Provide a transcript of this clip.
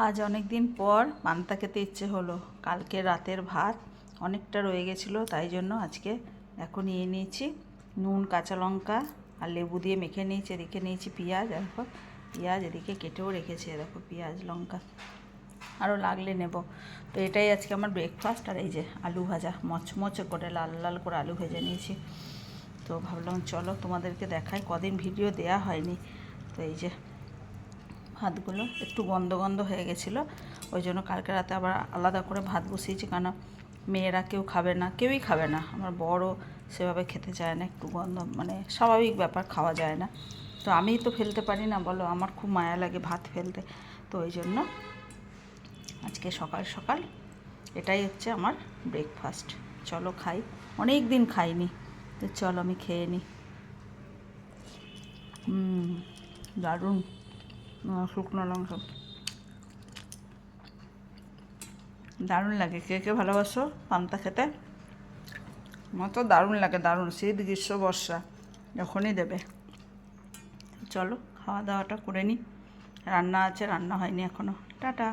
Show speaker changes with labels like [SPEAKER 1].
[SPEAKER 1] আজ অনেক দিন পর পান্তা খেতে ইচ্ছে হলো। কালকে রাতের ভাত অনেকটা রয়ে গেছিলো, তাই জন্য আজকে দেখো নিয়ে নিয়েছি নুন, কাঁচা লঙ্কা আর লেবু দিয়ে মেখে নিয়েছি। এদিকে নিয়েছি পেঁয়াজ, দেখো পেঁয়াজ এদিকে কেটেও রেখেছে, দেখো পেঁয়াজ লঙ্কা আরও লাগলে নেব। তো এটাই আজকে আমার ব্রেকফাস্ট। আর এই যে আলু ভাজা, মচমচে করে লাল লাল করে আলু ভেজে নিয়েছি। তো ভাবলাম চলো তোমাদেরকে দেখাই, কদিন ভিডিও দেয়া হয়নি। তো এই যে ভাতগুলো একটু গন্ধ গন্ধ হয়ে গেছিলো, ওই জন্য কালকে রাতে আবার আলাদা করে ভাত বসিয়েছি। কেন মেয়েরা কেউ খাবে না, কেউই খাবে না, আমার বড় সেভাবে খেতে চায় না, একটু গন্ধ মানে স্বাভাবিক ব্যাপার, খাওয়া যায় না। তো আমিই তো ফেলতে পারি না বলো, আমার খুব মায়া লাগে ভাত ফেলতে। তো ওই জন্য আজকে সকাল সকাল এটাই হচ্ছে আমার ব্রেকফাস্ট। চলো খাই, অনেক দিন খাইনি, তো চলো আমি খেয়ে নিই। দারুণ শুকনো লঙ্কা, দারুণ লাগে। কে কে ভালোবাসো পান্তা খেতে? আমার তো দারুণ লাগে, দারুণ। শীত, গ্রীষ্ম, বর্ষা যখনই দেবে। চলো খাওয়া দাওয়াটা করে নিই। রান্না আছে, রান্না হয়নি এখনও। টাটা।